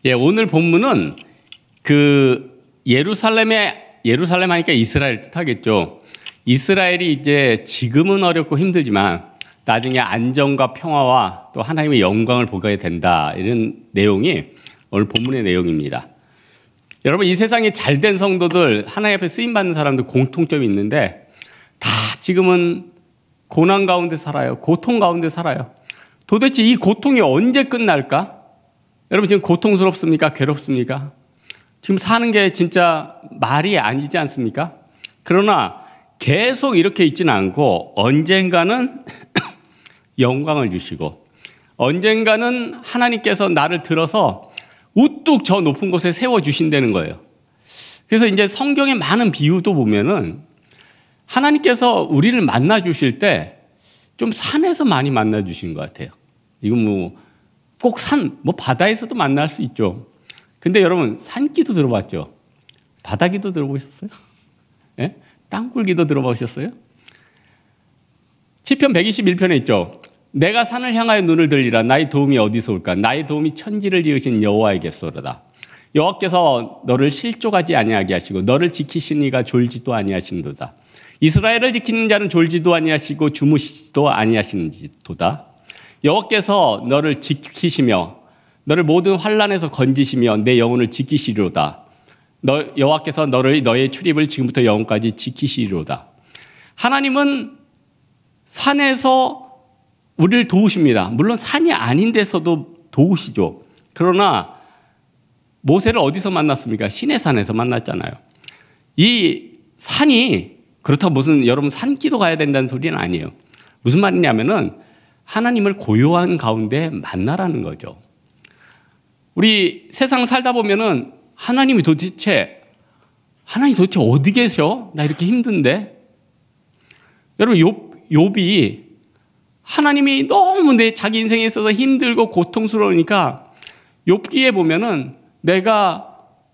예, 오늘 본문은 예루살렘 하니까 이스라엘 뜻하겠죠. 이스라엘이 이제 지금은 어렵고 힘들지만 나중에 안정과 평화와 또 하나님의 영광을 보게 된다. 이런 내용이 오늘 본문의 내용입니다. 여러분, 이 세상에 잘된 성도들, 하나님 앞에 쓰임받는 사람들 공통점이 있는데 다 지금은 고난 가운데 살아요. 고통 가운데 살아요. 도대체 이 고통이 언제 끝날까? 여러분, 지금 고통스럽습니까? 괴롭습니까? 지금 사는 게 진짜 말이 아니지 않습니까? 그러나 계속 이렇게 있지는 않고 언젠가는 영광을 주시고 언젠가는 하나님께서 나를 들어서 우뚝 저 높은 곳에 세워주신다는 거예요. 그래서 이제 성경의 많은 비유도 보면은 하나님께서 우리를 만나 주실 때 좀 산에서 많이 만나 주시는 것 같아요. 이건 꼭 바다에서도 만날 수 있죠. 근데 여러분, 산기도 들어봤죠? 바다기도 들어보셨어요? 예? 땅굴기도 들어보셨어요? 시편 121편에 있죠. 내가 산을 향하여 눈을 들리라. 나의 도움이 어디서 올까? 나의 도움이 천지를 지으신 여호와에게서로다. 여호와께서 너를 실족하지 아니하게 하시고 너를 지키시니가 졸지도 아니하신도다. 이스라엘을 지키는 자는 졸지도 아니하시고 주무시지도 아니하신도다. 여호와께서 너를 지키시며 너를 모든 환난에서 건지시며 내 영혼을 지키시리로다. 여호와께서 너의 출입을 지금부터 영원까지 지키시리로다. 하나님은 산에서 우리를 도우십니다. 물론 산이 아닌 데서도 도우시죠. 그러나 모세를 어디서 만났습니까? 시내산에서 만났잖아요. 이 산이 그렇다고 무슨 여러분 산기도 가야 된다는 소리는 아니에요. 무슨 말이냐면은 하나님을 고요한 가운데 만나라는 거죠. 우리 세상 살다 보면은 하나님 도대체 어디 계셔? 나 이렇게 힘든데. 여러분, 욥이 하나님이 너무 자기 인생에 있어서 힘들고 고통스러우니까 욥기에 보면은 내가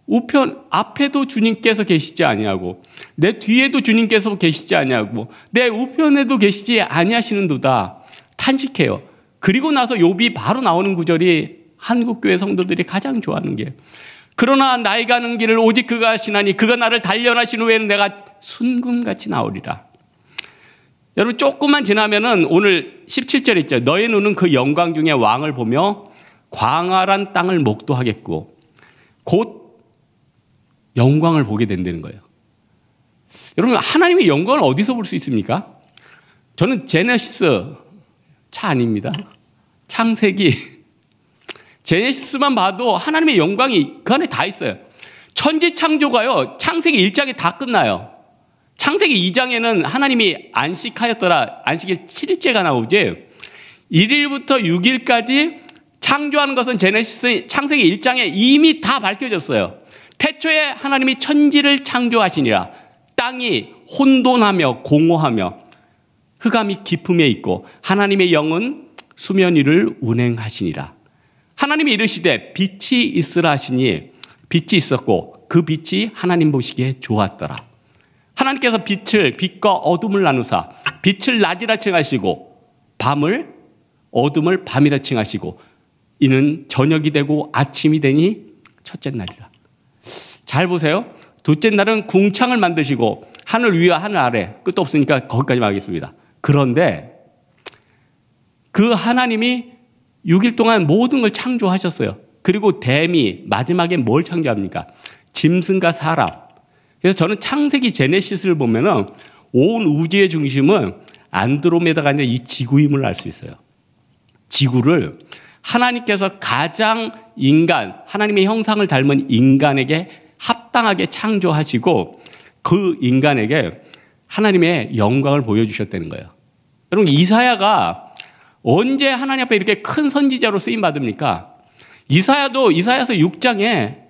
우편 앞에도 주님께서 계시지 아니하고 내 뒤에도 주님께서 계시지 아니하고 내 우편에도 계시지 아니하시는도다 탄식해요. 그리고 나서 욥이 바로 나오는 구절이 한국교회 성도들이 가장 좋아하는 게, 그러나 나의 가는 길을 오직 그가 하시나니 그가 나를 단련하신 후에는 내가 순금같이 나오리라. 여러분, 조금만 지나면은 오늘 17절 있죠. 너의 눈은 그 영광 중에 왕을 보며 광활한 땅을 목도하겠고 곧 영광을 보게 된다는 거예요. 여러분, 하나님의 영광을 어디서 볼 수 있습니까? 저는 제네시스 차 아닙니다. 창세기. 제네시스만 봐도 하나님의 영광이 그 안에 다 있어요. 천지 창조가요, 창세기 1장에 다 끝나요. 창세기 2장에는 하나님이 안식하였더라. 안식일 7일째가 나오지. 1일부터 6일까지 창조하는 것은 제네시스 창세기 1장에 이미 다 밝혀졌어요. 태초에 하나님이 천지를 창조하시니라. 땅이 혼돈하며 공허하며 흑암이 깊음에 있고 하나님의 영은 수면 위를 운행하시니라. 하나님이 이르시되 빛이 있으라 하시니 빛이 있었고 그 빛이 하나님 보시기에 좋았더라. 하나님께서 빛과 어둠을 나누사 빛을 낮이라 칭하시고 어둠을 밤이라 칭하시고 이는 저녁이 되고 아침이 되니 첫째 날이라. 잘 보세요. 둘째 날은 궁창을 만드시고 하늘 위와 하늘 아래, 끝도 없으니까 거기까지만 하겠습니다. 그런데 그 하나님이 6일 동안 모든 걸 창조하셨어요. 그리고 뱀이 마지막에 뭘 창조합니까? 짐승과 사람. 그래서 저는 창세기 제네시스를 보면은 온 우주의 중심은 안드로메다가 아니라 이 지구임을 알 수 있어요. 지구를 하나님께서 가장 하나님의 형상을 닮은 인간에게 합당하게 창조하시고 그 인간에게 하나님의 영광을 보여주셨다는 거예요. 여러분, 이사야가 언제 하나님 앞에 이렇게 큰 선지자로 쓰임받습니까? 이사야서 6장에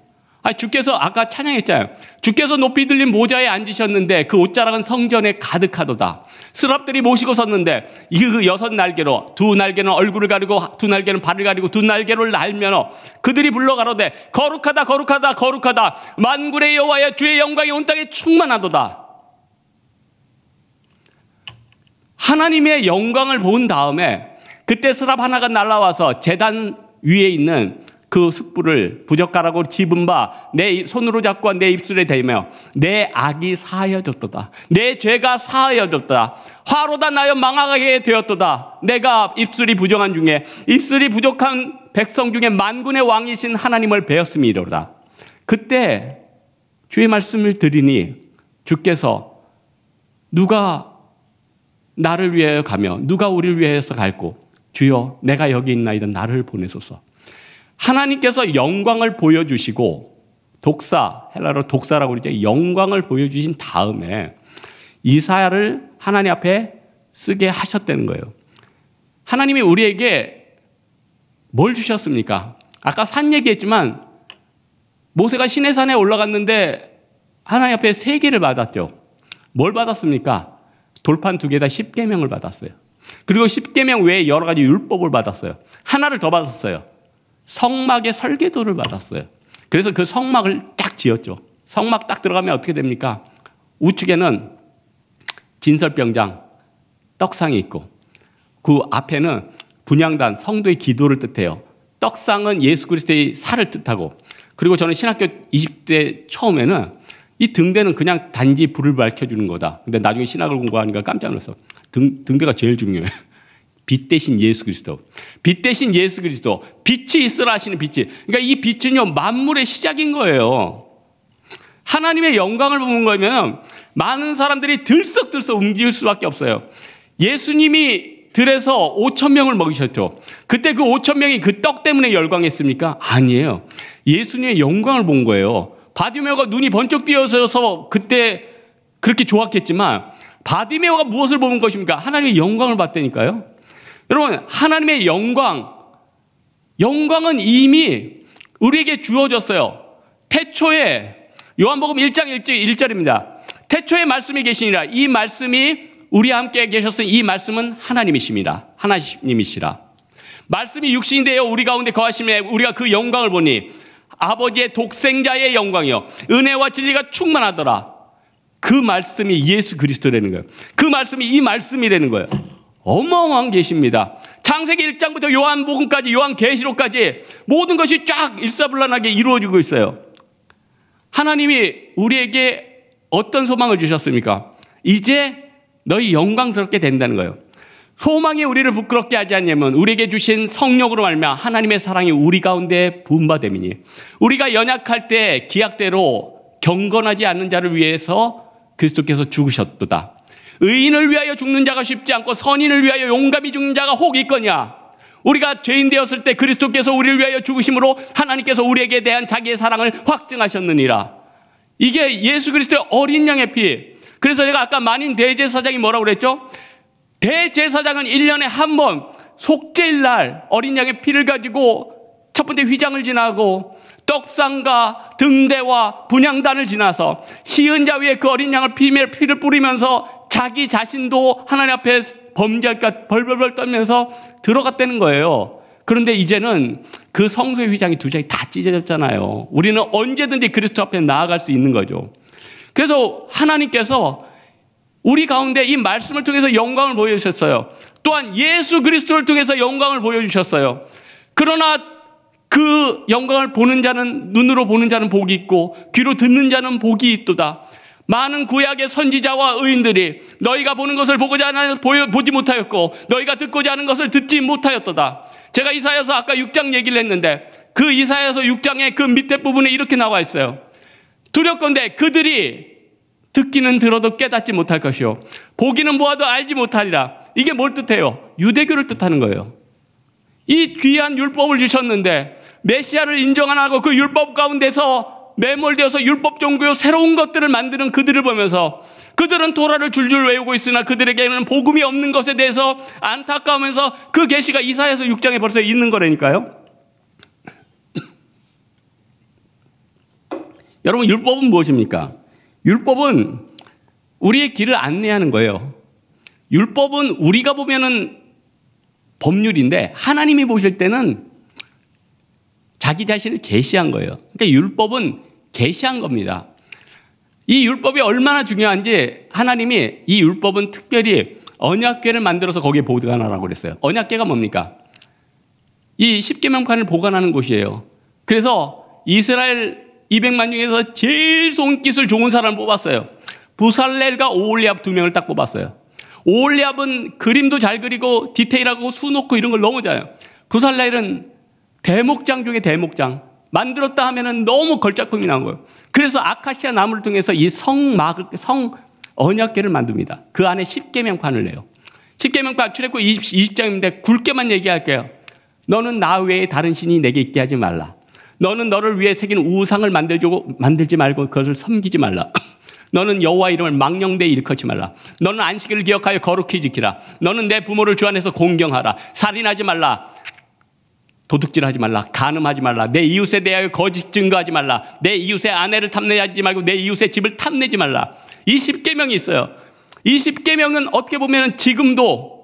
주께서 아까 찬양했잖아요. 주께서 높이 들린 모자에 앉으셨는데 그 옷자락은 성전에 가득하도다. 스랍들이 모시고 섰는데 그 6날개로 두 날개는 얼굴을 가리고 두 날개는 발을 가리고 두 날개를 날며 그들이 불러가로되 거룩하다 거룩하다 거룩하다 만군의 여호와여 주의 영광이 온 땅에 충만하도다. 하나님의 영광을 본 다음에 그때 스랍 하나가 날아와서 제단 위에 있는 그 숯불을 부젓가락으로 집은 바 내 손으로 잡고 내 입술에 대며 내 악이 사하여졌도다. 내 죄가 사하여졌도다. 화로다 나여 망하게 되었도다. 내가 입술이 부정한 중에 입술이 부족한 백성 중에 만군의 왕이신 하나님을 배웠음이로다. 그때 주의 말씀을 드리니 주께서 누가 나를 위하여 가며 누가 우리를 위하여서 갈고 주여 내가 여기 있나이다 나를 보내소서. 하나님께서 영광을 보여주시고 헬라로 독사라고 그러죠. 영광을 보여주신 다음에 이사야를 하나님 앞에 쓰게 하셨다는 거예요. 하나님이 우리에게 뭘 주셨습니까? 아까 산 얘기했지만 모세가 시내산에 올라갔는데 하나님 앞에 세계를 받았죠. 뭘 받았습니까? 돌판 2개다 10계명을 받았어요. 그리고 10계명 외에 여러 가지 율법을 받았어요. 하나를 더 받았어요. 성막의 설계도를 받았어요. 그래서 그 성막을 딱 지었죠. 성막 딱 들어가면 어떻게 됩니까? 우측에는 진설병장, 떡상이 있고 그 앞에는 분향단, 성도의 기도를 뜻해요. 떡상은 예수 그리스도의 살을 뜻하고 그리고 저는 신학교 20대 처음에는 이 등대는 그냥 단지 불을 밝혀주는 거다. 근데 나중에 신학을 공부하니까 깜짝 놀랐어. 등대가 제일 중요해요. 빛 대신 예수 그리스도. 빛 대신 예수 그리스도. 빛이 있으라 하시는 빛이. 그러니까 이 빛은요, 만물의 시작인 거예요. 하나님의 영광을 보는 거면 많은 사람들이 들썩들썩 움직일 수밖에 없어요. 예수님이 들에서 5,000명을 먹이셨죠. 그때 그 5,000명이 그 떡 때문에 열광했습니까? 아니에요. 예수님의 영광을 본 거예요. 바디메오가 눈이 번쩍 띄어서 그때 그렇게 좋았겠지만 바디메오가 무엇을 보는 것입니까? 하나님의 영광을 봤다니까요. 여러분, 하나님의 영광은 이미 우리에게 주어졌어요. 태초에 요한복음 1장 1절입니다. 태초에 말씀이 계시니라. 이 말씀이 우리와 함께 계셨으니 이 말씀은 하나님이십니다. 하나님이시라. 말씀이 육신이 되어 우리 가운데 거하심에 우리가 그 영광을 보니 아버지의 독생자의 영광이요 은혜와 진리가 충만하더라. 그 말씀이 예수 그리스도라는 거예요. 그 말씀이 이 말씀이라는 거예요. 어마어마한 계시입니다. 창세기 1장부터 요한복음까지 요한계시록까지 모든 것이 쫙 일사불란하게 이루어지고 있어요. 하나님이 우리에게 어떤 소망을 주셨습니까? 이제 너희 영광스럽게 된다는 거예요. 소망이 우리를 부끄럽게 하지 않냐면 우리에게 주신 성령으로 말미암아 하나님의 사랑이 우리 가운데 부음받음이니 우리가 연약할 때 기약대로 경건하지 않는 자를 위해서 그리스도께서 죽으셨도다. 의인을 위하여 죽는 자가 쉽지 않고 선인을 위하여 용감히 죽는 자가 혹 있거냐. 우리가 죄인 되었을 때 그리스도께서 우리를 위하여 죽으심으로 하나님께서 우리에게 대한 자기의 사랑을 확증하셨느니라. 이게 예수 그리스도의 어린 양의 피. 그래서 제가 아까 만인 대제사장이 뭐라고 그랬죠? 대제사장은 1년에 한 번 속죄일 날 어린 양의 피를 가지고 첫 번째 휘장을 지나고 떡상과 등대와 분향단을 지나서 시은 자 위에 그 어린 양을 피를 뿌리면서 자기 자신도 하나님 앞에 범죄할까 벌벌벌 떨면서 들어갔다는 거예요. 그런데 이제는 그 성소의 휘장이 2장이 다 찢어졌잖아요. 우리는 언제든지 그리스도 앞에 나아갈 수 있는 거죠. 그래서 하나님께서 우리 가운데 이 말씀을 통해서 영광을 보여주셨어요. 또한 예수 그리스도를 통해서 영광을 보여주셨어요. 그러나 그 영광을 보는 자는 눈으로 보는 자는 복이 있고 귀로 듣는 자는 복이 있도다. 많은 구약의 선지자와 의인들이 너희가 보는 것을 보지 못하였고 너희가 듣고자 하는 것을 듣지 못하였도다. 제가 이사야서 아까 6장 얘기를 했는데 그 이사야서 6장의 그 밑에 부분에 이렇게 나와 있어요. 두렵건대 그들이 듣기는 들어도 깨닫지 못할 것이요 보기는 보아도 알지 못하리라. 이게 뭘 뜻해요? 유대교를 뜻하는 거예요. 이 귀한 율법을 주셨는데 메시아를 인정 안 하고 그 율법 가운데서 매몰되어서 율법 종교요 새로운 것들을 만드는 그들을 보면서 그들은 토라를 줄줄 외우고 있으나 그들에게는 복음이 없는 것에 대해서 안타까우면서 그 계시가 이사야서 6장에 벌써 있는 거라니까요. 여러분, 율법은 무엇입니까? 율법은 우리의 길을 안내하는 거예요. 율법은 우리가 보면은 법률인데 하나님이 보실 때는 자기 자신을 계시한 거예요. 그러니까 율법은 계시한 겁니다. 이 율법이 얼마나 중요한지 하나님이 이 율법은 특별히 언약궤를 만들어서 거기에 보관하라고 그랬어요. 언약궤가 뭡니까? 이 십계명판을 보관하는 곳이에요. 그래서 이스라엘 200만 중에서 제일 손기술 좋은 사람을 뽑았어요. 부살렐과 오홀리압 2명을 딱 뽑았어요. 오홀리압은 그림도 잘 그리고 디테일하고 수 놓고 이런 걸 너무 잘해요. 부살렐은 대목장 중에 대목장. 만들었다 하면은 너무 걸작품이 나온 거예요. 그래서 아카시아 나무를 통해서 이 성 언약궤를 만듭니다. 그 안에 십계명판을 내요. 십계명판 출애굽 20장인데 굵게만 얘기할게요. 너는 나 외에 다른 신이 내게 있게 하지 말라. 너는 너를 위해 새긴 우상을 만들지 말고 그것을 섬기지 말라. 너는 여호와 이름을 망령되이 일컫지 말라. 너는 안식일을 기억하여 거룩히 지키라. 너는 내 부모를 주 안에서 공경하라. 살인하지 말라. 도둑질하지 말라. 간음하지 말라. 내 이웃에 대하여 거짓 증거하지 말라. 내 이웃의 아내를 탐내지 말고 내 이웃의 집을 탐내지 말라. 이 10계명이 있어요. 이 10계명은 어떻게 보면 지금도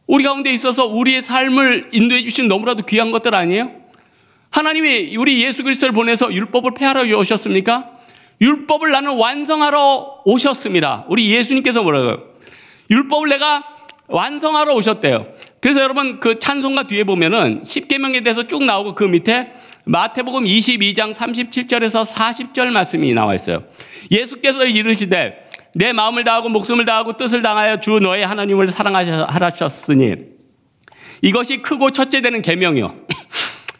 우리 가운데 있어서 우리의 삶을 인도해 주신 너무나도 귀한 것들 아니에요? 하나님이 우리 예수 그리스도를 보내서 율법을 폐하러 오셨습니까? 율법을 나는 완성하러 오셨습니다. 우리 예수님께서 뭐라고요? 율법을 내가 완성하러 오셨대요. 그래서 여러분 그 찬송가 뒤에 보면은 10계명에 대해서 쭉 나오고 그 밑에 마태복음 22장 37절에서 40절 말씀이 나와 있어요. 예수께서 이르시되 내 마음을 다하고 목숨을 다하고 뜻을 다하여 주 너의 하나님을 사랑하셨으니 이것이 크고 첫째 되는 계명이요.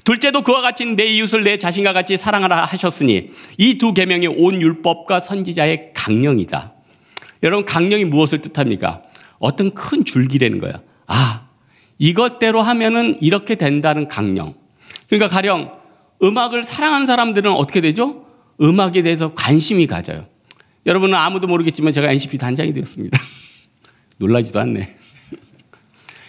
둘째도 그와 같이 내 이웃을 내 자신과 같이 사랑하라 하셨으니 이 두 계명이 온 율법과 선지자의 강령이다. 여러분 강령이 무엇을 뜻합니까? 어떤 큰 줄기라는 거예요. 아, 이것대로 하면은 이렇게 된다는 강령. 그러니까 가령 음악을 사랑하는 사람들은 어떻게 되죠? 음악에 대해서 관심이 가져요. 여러분은 아무도 모르겠지만 제가 NCP 단장이 되었습니다. 놀라지도 않네.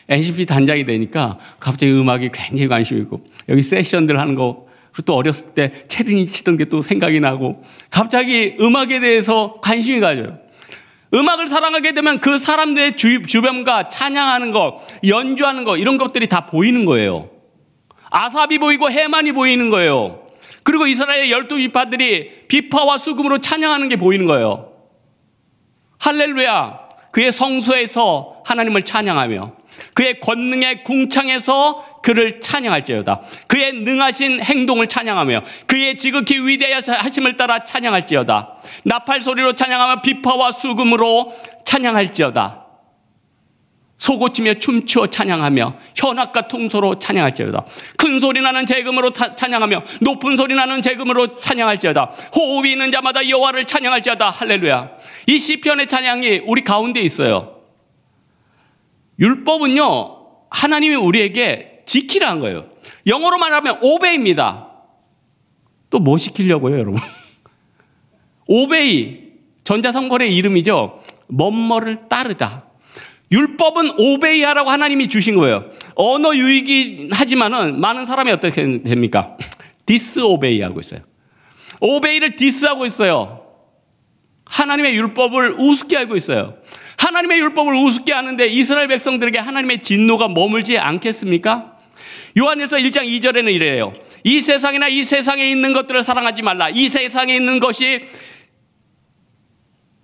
NCP 단장이 되니까 갑자기 음악에 굉장히 관심이 있고 여기 세션들 하는 거 그리고 또 어렸을 때 체린이 치던 게 또 생각이 나고 갑자기 음악에 대해서 관심이 가져요. 음악을 사랑하게 되면 그 사람들의 주변과 찬양하는 거, 연주하는 거 이런 것들이 다 보이는 거예요. 아삽이 보이고 해만이 보이는 거예요. 그리고 이스라엘 12지파들이 비파와 수금으로 찬양하는 게 보이는 거예요. 할렐루야. 그의 성소에서 하나님을 찬양하며 그의 권능의 궁창에서 그를 찬양할지어다. 그의 능하신 행동을 찬양하며 그의 지극히 위대하심을 따라 찬양할지어다. 나팔 소리로 찬양하며 비파와 수금으로 찬양할지어다. 소고치며 춤추어 찬양하며 현악과 통소로 찬양할지어다. 큰 소리 나는 재금으로 찬양하며 높은 소리 나는 재금으로 찬양할지어다. 호흡이 있는 자마다 여호와를 찬양할지어다. 할렐루야. 이 시편의 찬양이 우리 가운데 있어요. 율법은요 하나님이 우리에게 지키라는 거예요. 영어로 말하면 오베이입니다. 또 뭐 시키려고요 여러분? 오베이 전자성벌의 이름이죠. 뭐뭐를 따르다. 율법은 오베이하라고 하나님이 주신 거예요. 언어 유익이긴 하지만은 많은 사람이 어떻게 됩니까? 디스오베이 하고 있어요. 오베이를 디스하고 있어요. 하나님의 율법을 우습게 알고 있어요. 하나님의 율법을 우습게 하는데 이스라엘 백성들에게 하나님의 진노가 머물지 않겠습니까? 요한일서 1장 2절에는 이래요. 이 세상이나 이 세상에 있는 것들을 사랑하지 말라. 이 세상에 있는 것이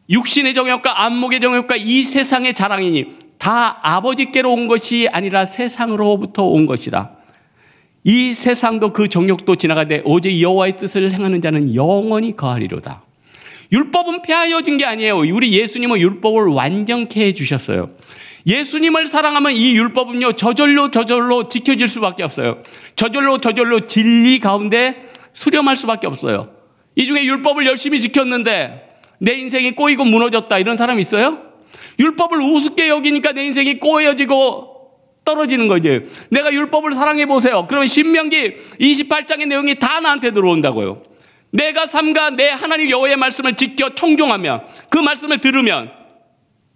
육신의 정욕과 안목의 정욕과 이 세상의 자랑이니 다 아버지께로 온 것이 아니라 세상으로부터 온 것이다. 이 세상도 그 정욕도 지나가되 오직 여호와의 뜻을 행하는 자는 영원히 거하리로다. 율법은 폐하여진 게 아니에요. 우리 예수님은 율법을 완전케 해주셨어요. 예수님을 사랑하면 이 율법은요 저절로 지켜질 수밖에 없어요. 저절로 진리 가운데 수렴할 수밖에 없어요. 이 중에 율법을 열심히 지켰는데 내 인생이 꼬이고 무너졌다 이런 사람 있어요? 율법을 우습게 여기니까 내 인생이 꼬여지고 떨어지는 거지. 내가 율법을 사랑해 보세요. 그러면 신명기 28장의 내용이 다 나한테 들어온다고요. 내가 삼가 내 하나님 여호와의 말씀을 지켜 청종하면 그 말씀을 들으면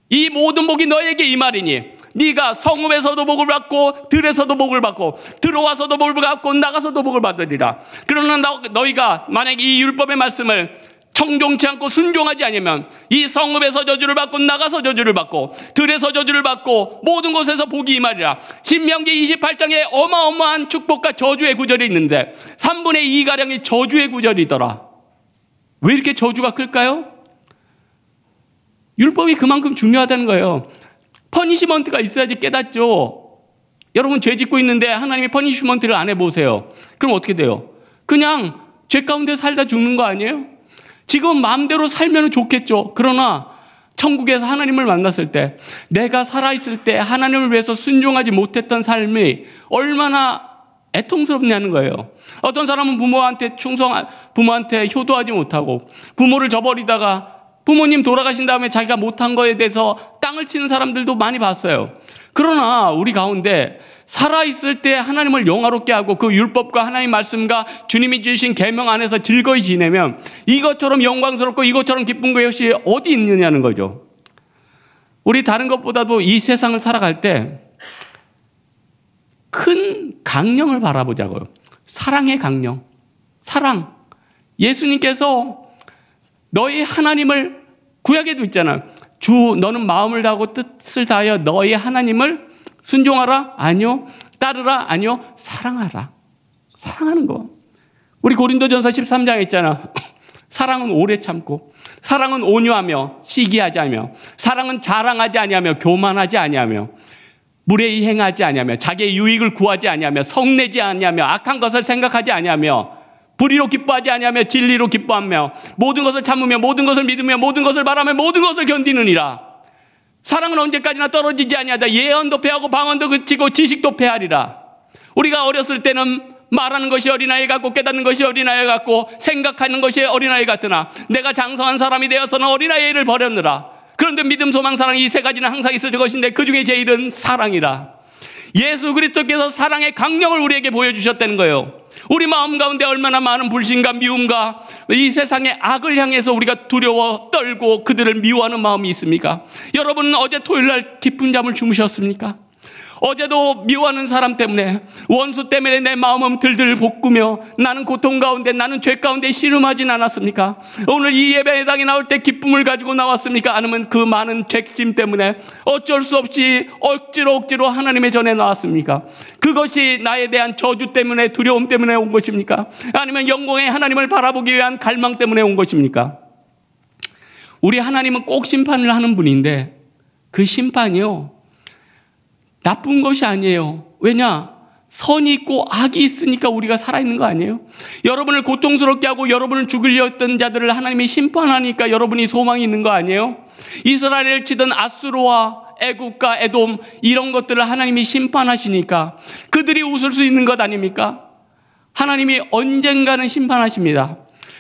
이 모든 복이 너에게 임하리니 네가 성읍에서도 복을 받고 들에서도 복을 받고 들어와서도 복을 받고 나가서도 복을 받으리라. 그러나 너희가 만약에 이 율법의 말씀을 청종치 않고 순종하지 않으면 이 성읍에서 저주를 받고 나가서 저주를 받고 들에서 저주를 받고 모든 곳에서 복이 임하리라. 신명기 28장에 어마어마한 축복과 저주의 구절이 있는데 3분의 2가량이 저주의 구절이더라. 왜 이렇게 저주가 클까요? 율법이 그만큼 중요하다는 거예요. 퍼니시먼트가 있어야지 깨닫죠. 여러분 죄 짓고 있는데 하나님이 퍼니시먼트를 안 해보세요. 그럼 어떻게 돼요? 그냥 죄 가운데 살다 죽는 거 아니에요? 지금 마음대로 살면 좋겠죠. 그러나 천국에서 하나님을 만났을 때, 내가 살아있을 때 하나님을 위해서 순종하지 못했던 삶이 얼마나 애통스럽냐는 거예요. 어떤 사람은 부모한테 효도하지 못하고 부모를 저버리다가 부모님 돌아가신 다음에 자기가 못한 거에 대해서 땅을 치는 사람들도 많이 봤어요. 그러나 우리 가운데 살아있을 때 하나님을 영화롭게 하고 그 율법과 하나님 말씀과 주님이 주신 계명 안에서 즐거이 지내면 이것처럼 영광스럽고 이것처럼 기쁜 것이 어디 있느냐는 거죠. 우리 다른 것보다도 이 세상을 살아갈 때 큰 강령을 바라보자고요. 사랑의 강령. 사랑. 예수님께서 너희 하나님을 구약에도 있잖아요. 주 너는 마음을 다하고 뜻을 다하여 너희 하나님을 순종하라? 아니요. 따르라? 아니요. 사랑하라. 사랑하는 거. 우리 고린도전서 13장에 있잖아. 사랑은 오래 참고, 사랑은 온유하며 시기하지 아니하며, 사랑은 자랑하지 아니하며 교만하지 아니하며, 물에 행하지 아니하며, 자기의 유익을 구하지 아니하며, 성내지 아니하며, 악한 것을 생각하지 아니하며, 불의로 기뻐하지 아니하며 진리로 기뻐하며, 모든 것을 참으며 모든 것을 믿으며 모든 것을 바라며 모든 것을 견디느니라. 사랑은 언제까지나 떨어지지 아니하다. 예언도 패하고 방언도 그치고 지식도 패하리라. 우리가 어렸을 때는 말하는 것이 어린아이 같고 깨닫는 것이 어린아이 같고 생각하는 것이 어린아이 같으나 내가 장성한 사람이 되어서는 어린아이를 버렸느라. 그런데 믿음, 소망, 사랑 이 세 가지는 항상 있을 것인데 그 중에 제일은 사랑이라. 예수 그리스도께서 사랑의 강령을 우리에게 보여주셨다는 거예요. 우리 마음 가운데 얼마나 많은 불신과 미움과 이 세상의 악을 향해서 우리가 두려워 떨고 그들을 미워하는 마음이 있습니까? 여러분은 어제 토요일 날 깊은 잠을 주무셨습니까? 어제도 미워하는 사람 때문에, 원수 때문에 내 마음은 들들 볶으며 나는 고통 가운데, 나는 죄 가운데 씨름하진 않았습니까? 오늘 이 예배당에 나올 때 기쁨을 가지고 나왔습니까? 아니면 그 많은 죄짐 때문에 어쩔 수 없이 억지로 하나님의 전에 나왔습니까? 그것이 나에 대한 저주 때문에, 두려움 때문에 온 것입니까? 아니면 영광의 하나님을 바라보기 위한 갈망 때문에 온 것입니까? 우리 하나님은 꼭 심판을 하는 분인데 그 심판이요, 나쁜 것이 아니에요. 왜냐? 선이 있고 악이 있으니까 우리가 살아있는 거 아니에요? 여러분을 고통스럽게 하고 여러분을 죽이려 했던 자들을 하나님이 심판하니까 여러분이 소망이 있는 거 아니에요? 이스라엘을 치던 아수르와 애국과 에돔 이런 것들을 하나님이 심판하시니까 그들이 웃을 수 있는 것 아닙니까? 하나님이 언젠가는 심판하십니다.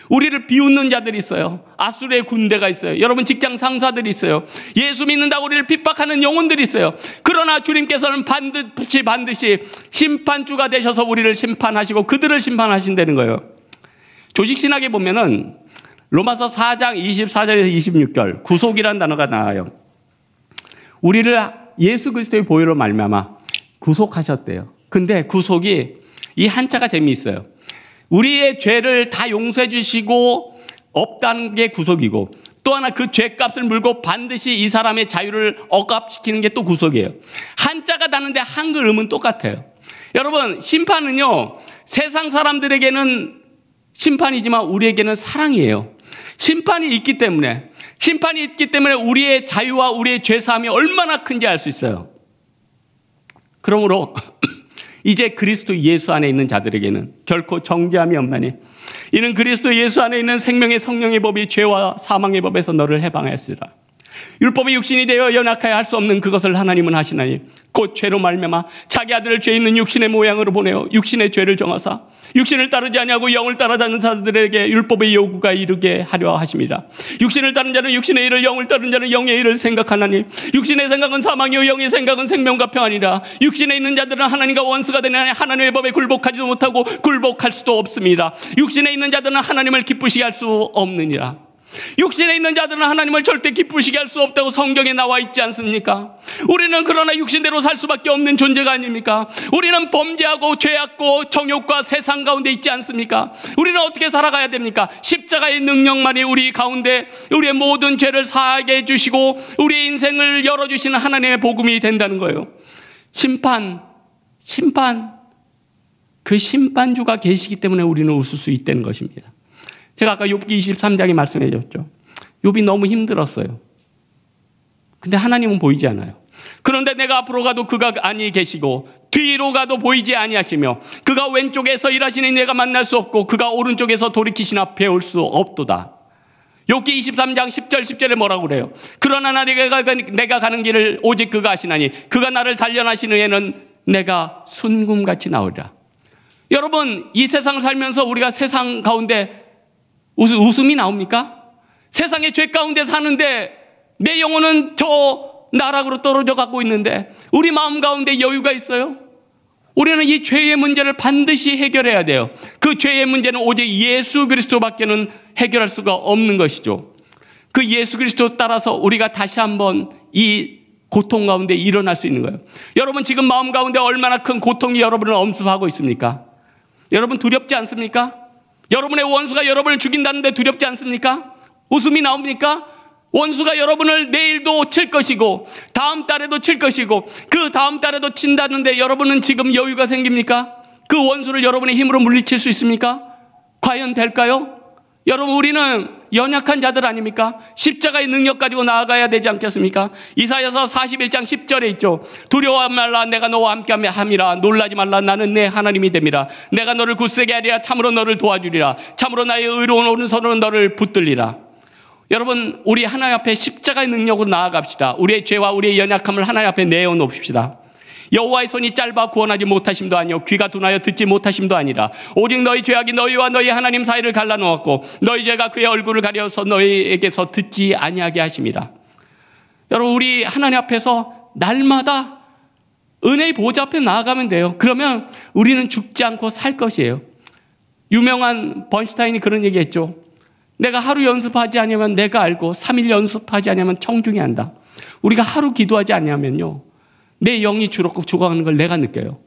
우리를 비웃는 자들이 있어요. 아수르의 군대가 있어요. 여러분 직장 상사들이 있어요. 예수 믿는다고 우리를 핍박하는 영혼들이 있어요. 그러나 주님께서는 반드시 심판주가 되셔서 우리를 심판하시고 그들을 심판하신다는 거예요. 조직신학에 보면은 로마서 4장 24절에서 26절 구속이라는 단어가 나와요. 우리를 예수 그리스도의 보혈로 말미암아 구속하셨대요. 근데 구속이 이 한자가 재미있어요. 우리의 죄를 다 용서해 주시고 없다는 게 구속이고, 또 하나 그 죄값을 물고 반드시 이 사람의 자유를 억압시키는 게 또 구속이에요. 한자가 다른데 한글 음은 똑같아요. 여러분, 심판은요, 세상 사람들에게는 심판이지만 우리에게는 사랑이에요. 심판이 있기 때문에 우리의 자유와 우리의 죄사함이 얼마나 큰지 알 수 있어요. 그러므로 이제 그리스도 예수 안에 있는 자들에게는 결코 정죄함이 없나니 이는 그리스도 예수 안에 있는 생명의 성령의 법이 죄와 사망의 법에서 너를 해방하였으라. 율법이 육신이 되어 연약하여 할 수 없는 그것을 하나님은 하시나니 곧 죄로 말미암아 자기 아들을 죄 있는 육신의 모양으로 보내어 육신의 죄를 정하사 육신을 따르지 아니하고 영을 따르자는 자들에게 율법의 요구가 이르게 하려 하심이라. 육신을 따른 자는 육신의 일을, 영을 따른 자는 영의 일을 생각하나니 육신의 생각은 사망이요 영의 생각은 생명과 평안이라. 육신에 있는 자들은 하나님과 원수가 되나니 하나님의 법에 굴복하지도 못하고 굴복할 수도 없습니다. 육신에 있는 자들은 하나님을 기쁘시게 할 수 없느니라. 육신에 있는 자들은 하나님을 절대 기쁘시게 할 수 없다고 성경에 나와 있지 않습니까? 우리는 그러나 육신대로 살 수밖에 없는 존재가 아닙니까? 우리는 범죄하고 죄악고 정욕과 세상 가운데 있지 않습니까? 우리는 어떻게 살아가야 됩니까? 십자가의 능력만이 우리 가운데 우리의 모든 죄를 사하게 해주시고 우리의 인생을 열어주시는 하나님의 복음이 된다는 거예요. 심판, 그 심판주가 계시기 때문에 우리는 웃을 수 있다는 것입니다. 제가 아까 욥기 23장에 말씀해 줬죠. 욥이 너무 힘들었어요. 근데 하나님은 보이지 않아요. 그런데 내가 앞으로 가도 그가 안히 계시고 뒤로 가도 보이지 아니하시며 그가 왼쪽에서 일하시니 내가 만날 수 없고 그가 오른쪽에서 돌이키시나 배울 수 없도다. 욥기 23장 10절 10절에 뭐라고 그래요? 그러나 내가 가는 길을 오직 그가 아시나니 그가 나를 단련하신 후에는 내가 순금같이 나오리라. 여러분, 이 세상을 살면서 우리가 세상 가운데 웃음이 나옵니까? 세상의 죄 가운데 사는데 내 영혼은 저 나락으로 떨어져 가고 있는데 우리 마음 가운데 여유가 있어요? 우리는 이 죄의 문제를 반드시 해결해야 돼요. 그 죄의 문제는 오직 예수 그리스도밖에는 해결할 수가 없는 것이죠. 그 예수 그리스도 따라서 우리가 다시 한번 이 고통 가운데 일어날 수 있는 거예요. 여러분, 지금 마음 가운데 얼마나 큰 고통이 여러분을 엄습하고 있습니까? 여러분, 두렵지 않습니까? 여러분의 원수가 여러분을 죽인다는데 두렵지 않습니까? 웃음이 나옵니까? 원수가 여러분을 내일도 칠 것이고 다음 달에도 칠 것이고 그 다음 달에도 친다는데 여러분은 지금 여유가 생깁니까? 그 원수를 여러분의 힘으로 물리칠 수 있습니까? 과연 될까요? 여러분, 우리는 연약한 자들 아닙니까? 십자가의 능력 가지고 나아가야 되지 않겠습니까? 이사야서 41장 10절에 있죠. 두려워하지 말라, 내가 너와 함께 함이라. 놀라지 말라, 나는 내 하나님이 됨이라. 내가 너를 굳세게 하리라. 참으로 너를 도와주리라. 참으로 나의 의로운 오른손으로 너를 붙들리라. 여러분, 우리 하나님 앞에 십자가의 능력으로 나아갑시다. 우리의 죄와 우리의 연약함을 하나님 앞에 내어놓읍시다. 여호와의 손이 짧아 구원하지 못하심도 아니요 귀가 둔하여 듣지 못하심도 아니라 오직 너희 죄악이 너희와 너희 하나님 사이를 갈라놓았고 너희 죄가 그의 얼굴을 가려서 너희에게서 듣지 아니하게 하심이라. 여러분, 우리 하나님 앞에서 날마다 은혜의 보좌 앞에 나아가면 돼요. 그러면 우리는 죽지 않고 살 것이에요. 유명한 번슈타인이 그런 얘기했죠. 내가 하루 연습하지 않으면 내가 알고 3일 연습하지 않으면 청중이 안다. 우리가 하루 기도하지 않으면요, 내 영이 죽어가는 걸 내가 느껴요.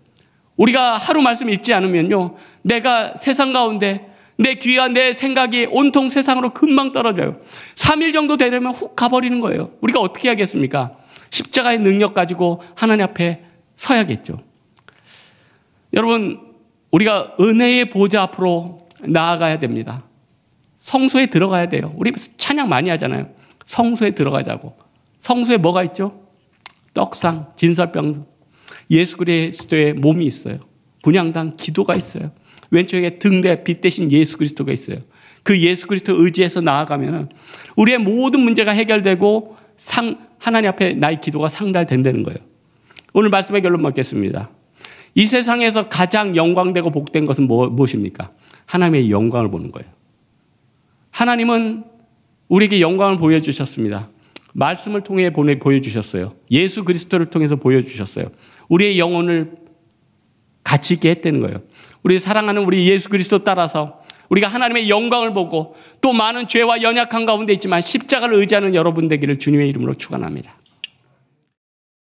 우리가 하루 말씀 읽지 않으면요, 내가 세상 가운데 내 귀와 내 생각이 온통 세상으로 금방 떨어져요. 3일 정도 되려면 훅 가버리는 거예요. 우리가 어떻게 하겠습니까? 십자가의 능력 가지고 하나님 앞에 서야겠죠. 여러분, 우리가 은혜의 보좌 앞으로 나아가야 됩니다. 성소에 들어가야 돼요. 우리 찬양 많이 하잖아요. 성소에 들어가자고. 성소에 뭐가 있죠? 떡상, 진설병, 예수 그리스도의 몸이 있어요. 분향당 기도가 있어요. 왼쪽에 등대 빛 대신 예수 그리스도가 있어요. 그 예수 그리스도 의지해서 나아가면 우리의 모든 문제가 해결되고 하나님 앞에 나의 기도가 상달된다는 거예요. 오늘 말씀의 결론 맺겠습니다. 이 세상에서 가장 영광되고 복된 것은 무엇입니까? 하나님의 영광을 보는 거예요. 하나님은 우리에게 영광을 보여주셨습니다. 말씀을 통해 보여주셨어요. 예수 그리스도를 통해서 보여주셨어요. 우리의 영혼을 가치 있게 했다는 거예요. 우리 사랑하는 우리 예수 그리스도 따라서 우리가 하나님의 영광을 보고 또 많은 죄와 연약한 가운데 있지만 십자가를 의지하는 여러분 되기를 주님의 이름으로 축원합니다.